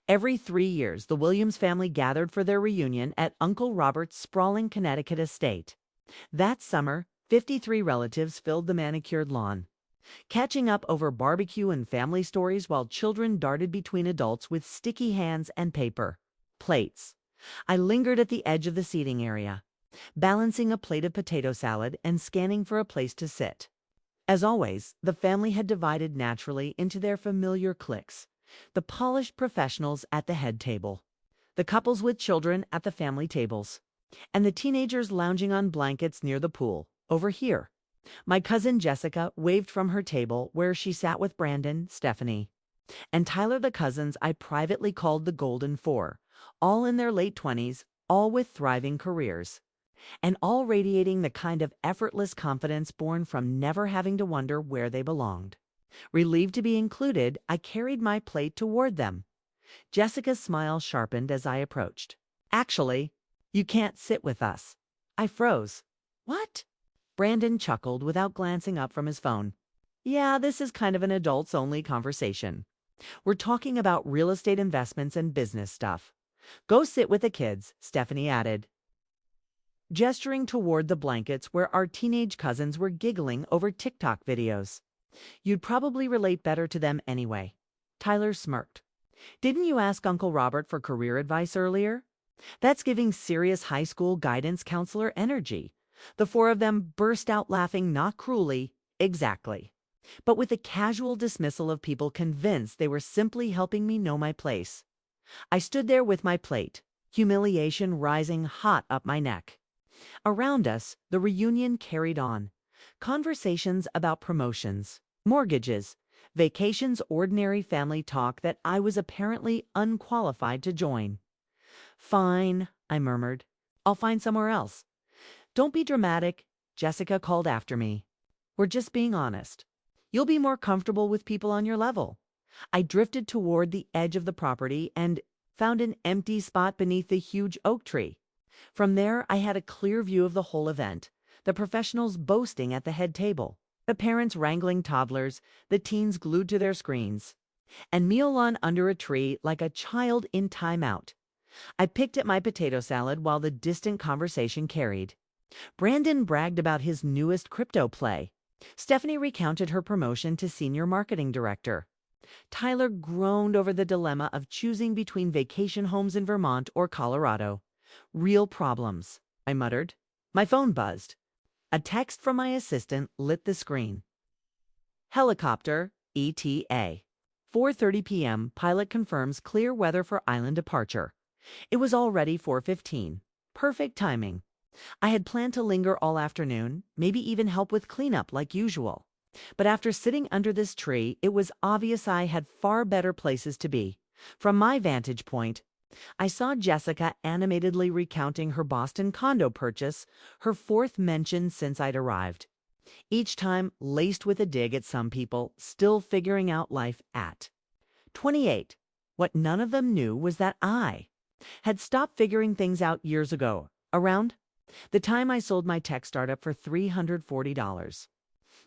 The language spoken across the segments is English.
Every 3 years, the Williams family gathered for their reunion at Uncle Robert's sprawling Connecticut estate. That summer, 53 relatives filled the manicured lawn, catching up over barbecue and family stories while children darted between adults with sticky hands and paper plates. I lingered at the edge of the seating area, balancing a plate of potato salad and scanning for a place to sit. As always, the family had divided naturally into their familiar cliques: the polished professionals at the head table, the couples with children at the family tables, and the teenagers lounging on blankets near the pool, over here. My cousin Jessica waved from her table where she sat with Brandon, Stephanie, and Tyler, the cousins I privately called the Golden Four, all in their late 20s, all with thriving careers, and all radiating the kind of effortless confidence born from never having to wonder where they belonged. Relieved to be included, I carried my plate toward them. Jessica's smile sharpened as I approached. "Actually, you can't sit with us." I froze. "What?" Brandon chuckled without glancing up from his phone. "Yeah, this is kind of an adults-only conversation. We're talking about real estate investments and business stuff. Go sit with the kids," Stephanie added, gesturing toward the blankets where our teenage cousins were giggling over TikTok videos. "You'd probably relate better to them anyway." Tyler smirked. "Didn't you ask Uncle Robert for career advice earlier? That's giving serious high school guidance counselor energy." The four of them burst out laughing, not cruelly, exactly, but with the casual dismissal of people convinced they were simply helping me know my place. I stood there with my plate, humiliation rising hot up my neck. Around us, the reunion carried on. Conversations about promotions, mortgages, vacations, ordinary family talk that I was apparently unqualified to join. "Fine," I murmured. "I'll find somewhere else." "Don't be dramatic," Jessica called after me. "We're just being honest. You'll be more comfortable with people on your level." I drifted toward the edge of the property and found an empty spot beneath the huge oak tree. From there, I had a clear view of the whole event: the professionals boasting at the head table, the parents wrangling toddlers, the teens glued to their screens, and me alone under a tree like a child in timeout. I picked at my potato salad while the distant conversation carried. Brandon bragged about his newest crypto play. Stephanie recounted her promotion to senior marketing director. Tyler groaned over the dilemma of choosing between vacation homes in Vermont or Colorado. "Real problems," I muttered. My phone buzzed. A text from my assistant lit the screen. "Helicopter, ETA. 4:30 p.m. Pilot confirms clear weather for island departure." It was already 4:15. Perfect timing. I had planned to linger all afternoon, maybe even help with cleanup like usual. But after sitting under this tree, it was obvious I had far better places to be. From my vantage point, I saw Jessica animatedly recounting her Boston condo purchase, her fourth mention since I'd arrived. Each time laced with a dig at some people still figuring out life at 28. What none of them knew was that I had stopped figuring things out years ago, around the time I sold my tech startup for $340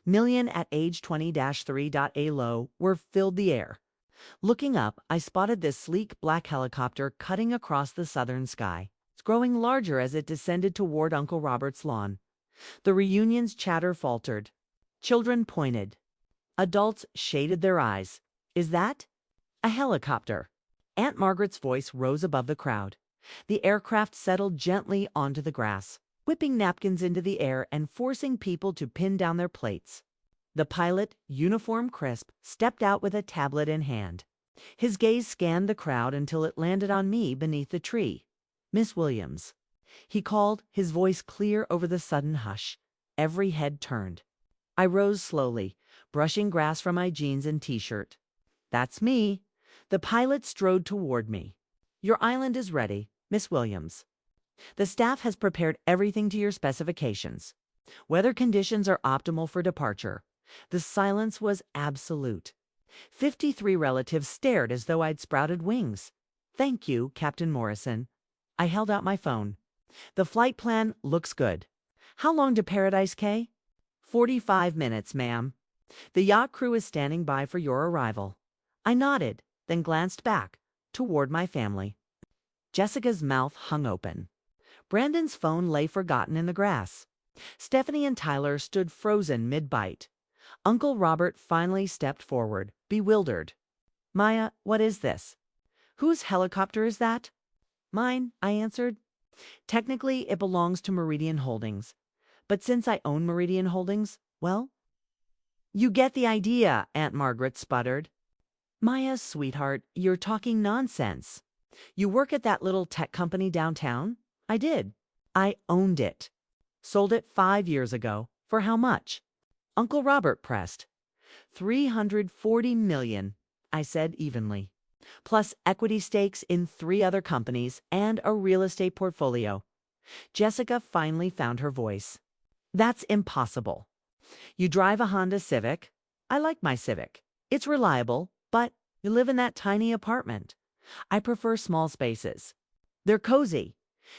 million at age 20-3. A low were filled the air. Looking up, I spotted this sleek black helicopter cutting across the southern sky, growing larger as it descended toward Uncle Robert's lawn. The reunion's chatter faltered. Children pointed. Adults shaded their eyes. "Is that a helicopter?" Aunt Margaret's voice rose above the crowd. The aircraft settled gently onto the grass, whipping napkins into the air and forcing people to pin down their plates. The pilot, uniform crisp, stepped out with a tablet in hand. His gaze scanned the crowd until it landed on me beneath the tree. "Miss Williams," he called, his voice clear over the sudden hush. Every head turned. I rose slowly, brushing grass from my jeans and t-shirt. "That's me." The pilot strode toward me. "Your island is ready, Miss Williams. The staff has prepared everything to your specifications. Weather conditions are optimal for departure." The silence was absolute. 53 relatives stared as though I'd sprouted wings. "Thank you, Captain Morrison." I held out my phone. "The flight plan looks good. How long to Paradise Cay?" 45 minutes, ma'am. "The yacht crew is standing by for your arrival." I nodded, then glanced back toward my family. Jessica's mouth hung open. Brandon's phone lay forgotten in the grass. Stephanie and Tyler stood frozen mid-bite. Uncle Robert finally stepped forward, bewildered. Maya, what is this? Whose helicopter is that? Mine, I answered. Technically, it belongs to Meridian Holdings. But since I own Meridian Holdings, well, you get the idea, Aunt Margaret sputtered. Maya, sweetheart, you're talking nonsense. You work at that little tech company downtown? I did. I owned it. Sold it 5 years ago. For how much? Uncle Robert pressed. $340 million, I said evenly. Plus equity stakes in 3 other companies and a real estate portfolio. Jessica finally found her voice. That's impossible. You drive a Honda Civic. I like my Civic. It's reliable, but you live in that tiny apartment. I prefer small spaces. They're cozy.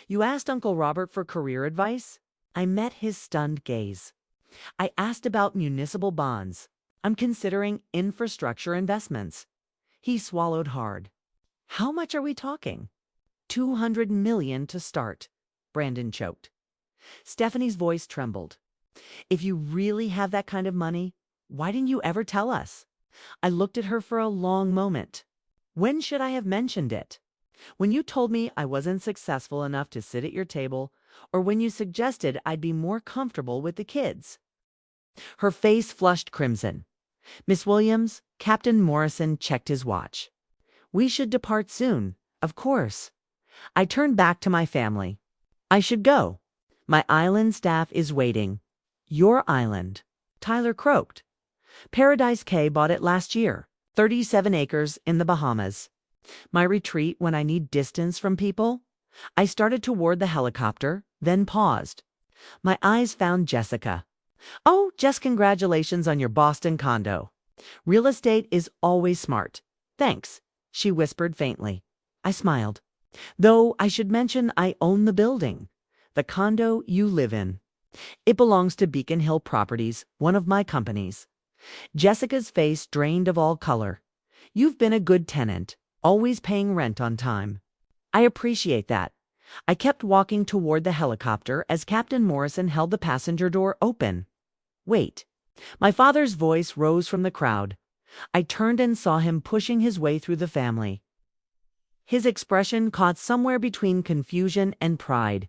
You asked Uncle Robert for career advice? I met his stunned gaze. I asked about municipal bonds. I'm considering infrastructure investments. He swallowed hard. How much are we talking? $200 million to start, Brandon choked. Stephanie's voice trembled. If you really have that kind of money, why didn't you ever tell us? I looked at her for a long moment. When should I have mentioned it? When you told me I wasn't successful enough to sit at your table, or when you suggested I'd be more comfortable with the kids? Her face flushed crimson. Miss Williams, Captain Morrison checked his watch. We should depart soon, of course. I turned back to my family. I should go. My island staff is waiting. Your island, Tyler croaked. Paradise Cay bought it last year, 37 acres in the Bahamas. My retreat when I need distance from people? I started toward the helicopter, then paused. My eyes found Jessica. Oh, just congratulations on your Boston condo. Real estate is always smart. Thanks, she whispered faintly. I smiled. Though I should mention I own the building, the condo you live in. It belongs to Beacon Hill Properties, one of my companies. Jessica's face drained of all color. You've been a good tenant, always paying rent on time. I appreciate that. I kept walking toward the helicopter as Captain Morrison held the passenger door open. Wait. My father's voice rose from the crowd. I turned and saw him pushing his way through the family. His expression caught somewhere between confusion and pride.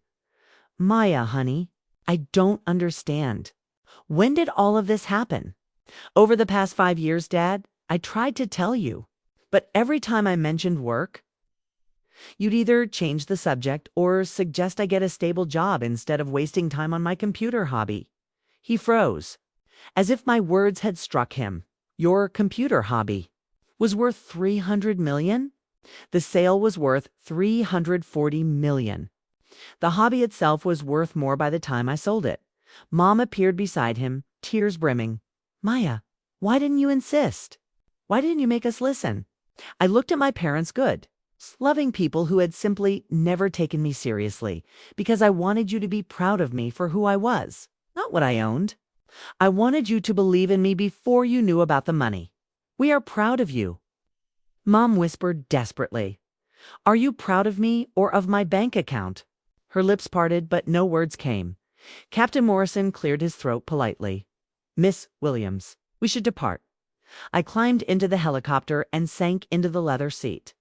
Maya, honey, I don't understand. When did all of this happen? Over the past 5 years, Dad, I tried to tell you. But every time I mentioned work, you'd either change the subject or suggest I get a stable job instead of wasting time on my computer hobby. He froze, as if my words had struck him. Your computer hobby was worth $300 million? The sale was worth $340 million. The hobby itself was worth more by the time I sold it. Mom appeared beside him, tears brimming. Maya, why didn't you insist? Why didn't you make us listen? I looked at my parents good, loving people who had simply never taken me seriously, because I wanted you to be proud of me for who I was, not what I owned. I wanted you to believe in me before you knew about the money. We are proud of you. Mom whispered desperately. Are you proud of me or of my bank account? Her lips parted, but no words came. Captain Morrison cleared his throat politely. Miss Williams, we should depart. I climbed into the helicopter and sank into the leather seat.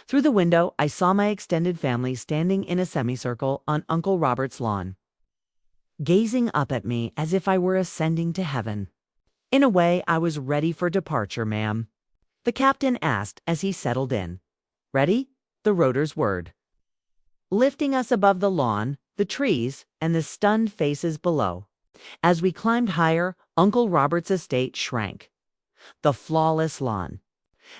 Through the window, I saw my extended family standing in a semicircle on Uncle Robert's lawn, gazing up at me as if I were ascending to heaven. In a way, I was ready for departure, ma'am. The captain asked as he settled in. Ready? The rotor's word. Lifting us above the lawn, the trees, and the stunned faces below. As we climbed higher, Uncle Robert's estate shrank. The flawless lawn.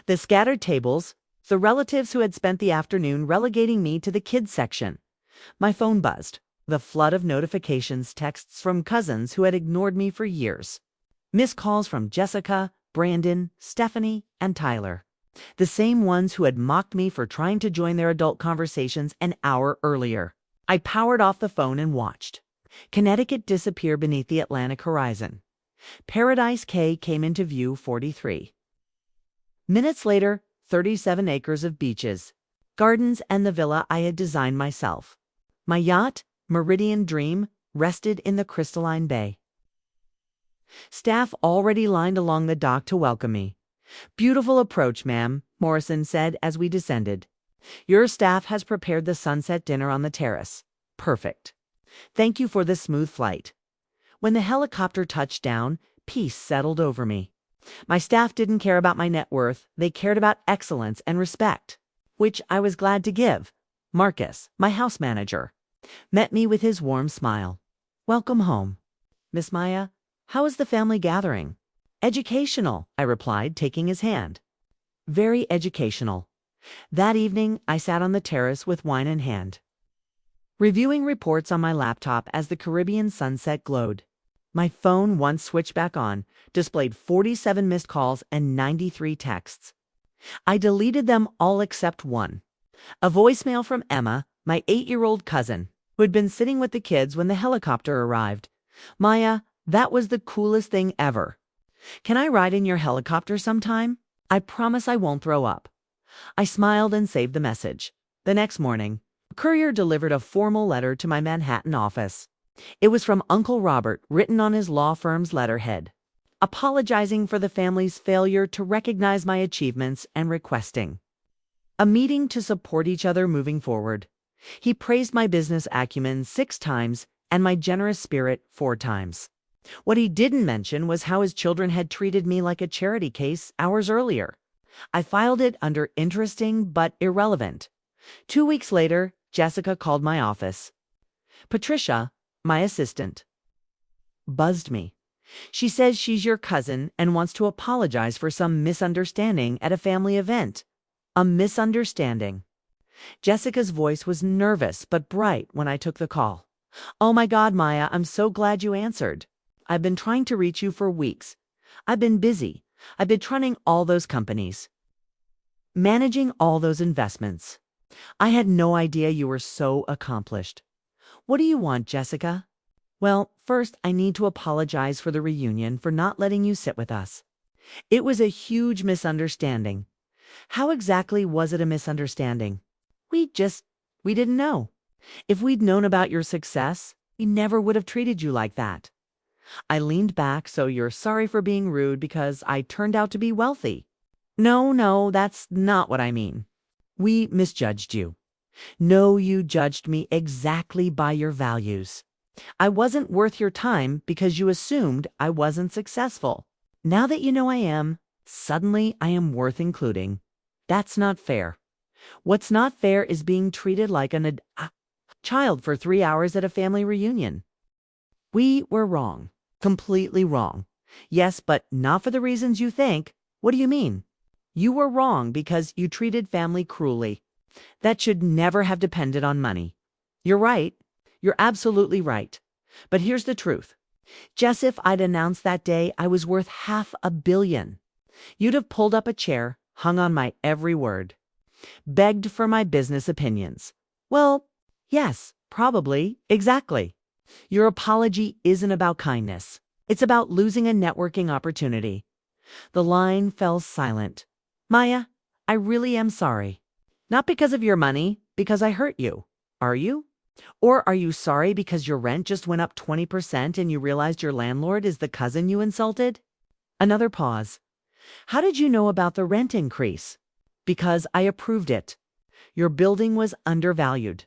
The scattered tables, the relatives who had spent the afternoon relegating me to the kids section. My phone buzzed. The flood of notifications, texts from cousins who had ignored me for years. Missed calls from Jessica, Brandon, Stephanie, and Tyler. The same ones who had mocked me for trying to join their adult conversations an hour earlier. I powered off the phone and watched Connecticut disappear beneath the Atlantic horizon. Paradise Cay came into view 43. Minutes later, 37 acres of beaches, gardens, and the villa I had designed myself. My yacht, Meridian Dream, rested in the crystalline bay. Staff already lined along the dock to welcome me. "Beautiful approach, ma'am," Morrison said as we descended. "Your staff has prepared the sunset dinner on the terrace. Perfect. Thank you for this smooth flight." When the helicopter touched down, peace settled over me. My staff didn't care about my net worth, they cared about excellence and respect, which I was glad to give. Marcus, my house manager, met me with his warm smile. "Welcome home. Miss Maya, how is the family gathering?" "Educational," I replied, taking his hand. "Very educational." That evening, I sat on the terrace with wine in hand, reviewing reports on my laptop as the Caribbean sunset glowed. My phone, once switched back on, displayed 47 missed calls and 93 texts. I deleted them all except one. A voicemail from Emma, my 8-year-old cousin, who had been sitting with the kids when the helicopter arrived. "Maya, that was the coolest thing ever. Can I ride in your helicopter sometime? I promise I won't throw up." I smiled and saved the message. The next morning, a courier delivered a formal letter to my Manhattan office. It was from Uncle Robert, written on his law firm's letterhead, apologizing for the family's failure to recognize my achievements and requesting a meeting to support each other moving forward. He praised my business acumen 6 times and my generous spirit 4 times. What he didn't mention was how his children had treated me like a charity case hours earlier. I filed it under interesting but irrelevant. 2 weeks later, Jessica called my office. Patricia, my assistant, buzzed me. She says she's your cousin and wants to apologize for some misunderstanding at a family event. A misunderstanding. Jessica's voice was nervous but bright when I took the call. "Oh my God, Maya, I'm so glad you answered. I've been trying to reach you for weeks. I've been busy. I've been running all those companies, managing all those investments. I had no idea you were so accomplished." "What do you want, Jessica?" "Well, first, I need to apologize for the reunion, for not letting you sit with us. It was a huge misunderstanding." "How exactly was it a misunderstanding?" We didn't know. If we'd known about your success, we never would have treated you like that." I leaned back. "So you're sorry for being rude because I turned out to be wealthy?" No, that's not what I mean. We misjudged you." "No, you judged me exactly by your values. I wasn't worth your time because you assumed I wasn't successful. Now that you know I am, suddenly I am worth including. That's not fair. What's not fair is being treated like a child for 3 hours at a family reunion." "We were wrong. Completely wrong." "Yes, but not for the reasons you think." "What do you mean?" "You were wrong because you treated family cruelly. That should never have depended on money." "You're right. You're absolutely right. But here's the truth. Jess, if I'd announced that day I was worth $500 million, you'd have pulled up a chair, hung on my every word, begged for my business opinions." "Well, yes, probably, exactly. Your apology isn't about kindness. It's about losing a networking opportunity." The line fell silent. "Maya, I really am sorry. Not because of your money, because I hurt you. Are you? Or are you sorry because your rent just went up 20% and you realized your landlord is the cousin you insulted?" Another pause. "How did you know about the rent increase?" "Because I approved it. Your building was undervalued.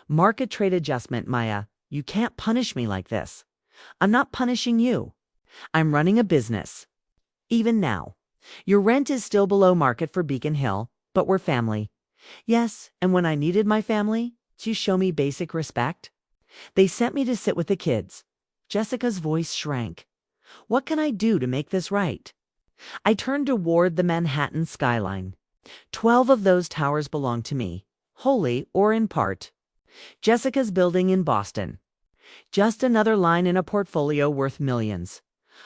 Market trade adjustment, Maya. You can't punish me like this." "I'm not punishing you. I'm running a business. Even now. Your rent is still below market for Beacon Hill, but we're family." "Yes, and when I needed my family to show me basic respect, they sent me to sit with the kids." Jessica's voice shrank. "What can I do to make this right?" I turned toward the Manhattan skyline. 12 of those towers belong to me, wholly or in part. Jessica's building in Boston. Just another line in a portfolio worth millions.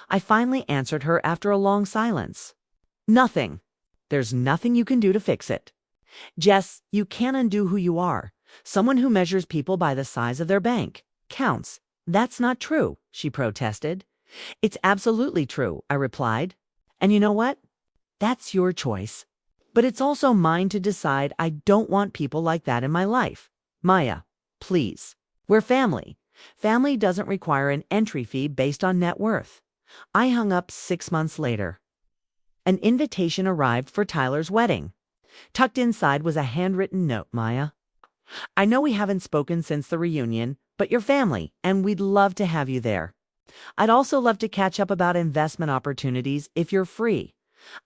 I finally answered her after a long silence. "Nothing. There's nothing you can do to fix it. Jess, you can't undo who you are. Someone who measures people by the size of their bank counts." "That's not true," she protested. "It's absolutely true," I replied. "And you know what? That's your choice. But it's also mine to decide. I don't want people like that in my life. Maya, please. We're family. Family doesn't require an entry fee based on net worth. I hung up 6 months later. An invitation arrived for Tyler's wedding. Tucked inside was a handwritten note, Maya. I know we haven't spoken since the reunion, but you're family, and we'd love to have you there. I'd also love to catch up about investment opportunities if you're free.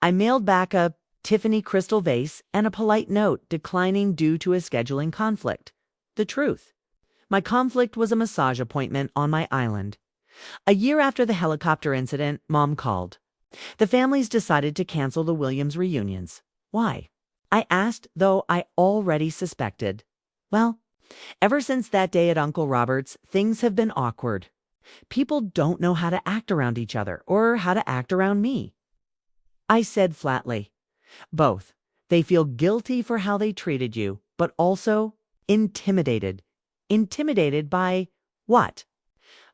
I mailed back a Tiffany crystal vase and a polite note declining due to a scheduling conflict. The truth. My conflict was a massage appointment on my island. A year after the helicopter incident, Mom called. The families decided to cancel the Williams reunions. Why? I asked, though I already suspected. Well, ever since that day at Uncle Robert's, things have been awkward. People don't know how to act around each other or how to act around me. I said flatly, both. They feel guilty for how they treated you, but also intimidated. Intimidated by what?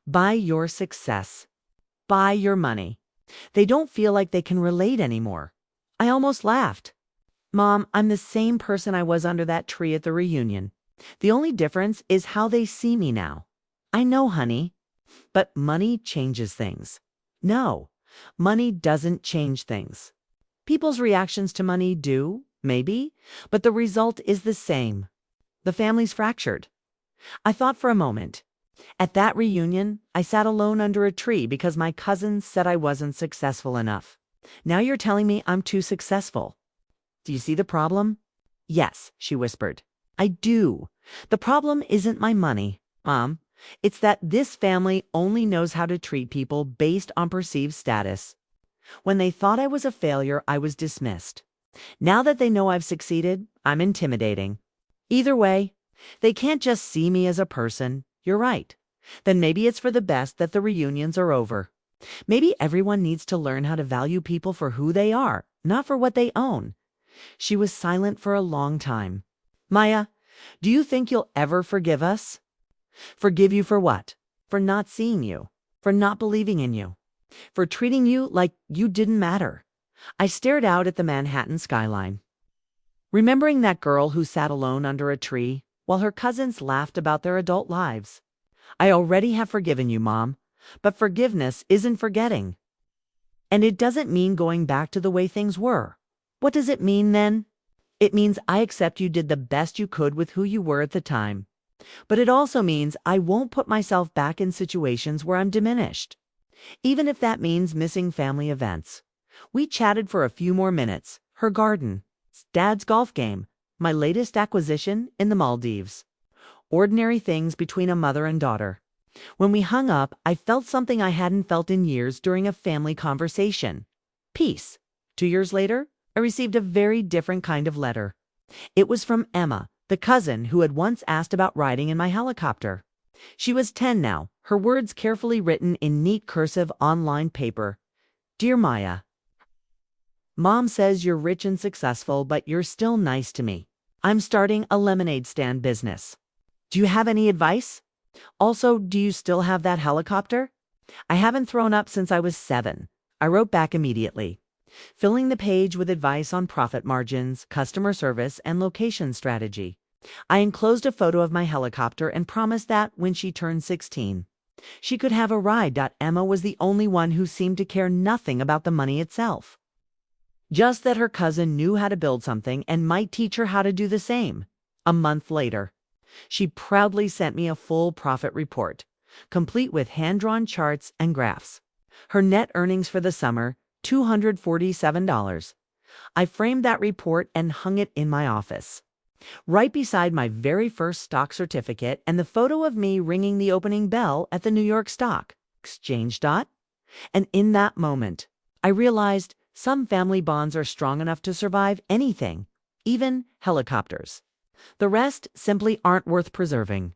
By your success. By your money. They don't feel like they can relate anymore. I almost laughed. Mom, I'm the same person I was under that tree at the reunion. The only difference is how they see me now. I know, honey. But money changes things. No, money doesn't change things. People's reactions to money do, maybe, but the result is the same. The family's fractured. I thought for a moment. At that reunion, I sat alone under a tree because my cousins said I wasn't successful enough. Now you're telling me I'm too successful. Do you see the problem? Yes, she whispered. I do. The problem isn't my money, Mom. It's that this family only knows how to treat people based on perceived status. When they thought I was a failure, I was dismissed. Now that they know I've succeeded, I'm intimidating. Either way, they can't just see me as a person. You're right. Then maybe it's for the best that the reunions are over. Maybe everyone needs to learn how to value people for who they are, not for what they own. She was silent for a long time. Maya, do you think you'll ever forgive us? Forgive you for what? For not seeing you. For not believing in you. For treating you like you didn't matter. I stared out at the Manhattan skyline. Remembering that girl who sat alone under a tree while her cousins laughed about their adult lives. I already have forgiven you, Mom, but forgiveness isn't forgetting. And it doesn't mean going back to the way things were. What does it mean then? It means I accept you did the best you could with who you were at the time. But it also means I won't put myself back in situations where I'm diminished. Even if that means missing family events. We chatted for a few more minutes. Her garden, Dad's golf game, my latest acquisition in the Maldives. Ordinary things between a mother and daughter. When we hung up, I felt something I hadn't felt in years during a family conversation. Peace. 2 years later, I received a very different kind of letter. It was from Emma, the cousin who had once asked about riding in my helicopter. She was 10 now, her words carefully written in neat cursive on-lined paper. Dear Maya, Mom says you're rich and successful, but you're still nice to me. I'm starting a lemonade stand business. Do you have any advice? Also, do you still have that helicopter? I haven't thrown up since I was 7. I wrote back immediately, filling the page with advice on profit margins, customer service, and location strategy. I enclosed a photo of my helicopter and promised that when she turned 16, she could have a ride. Emma was the only one who seemed to care nothing about the money itself. Just that her cousin knew how to build something and might teach her how to do the same. A month later, she proudly sent me a full profit report, complete with hand-drawn charts and graphs. Her net earnings for the summer, $247. I framed that report and hung it in my office, right beside my very first stock certificate and the photo of me ringing the opening bell at the New York Stock Exchange. And in that moment, I realized some family bonds are strong enough to survive anything, even helicopters. The rest simply aren't worth preserving.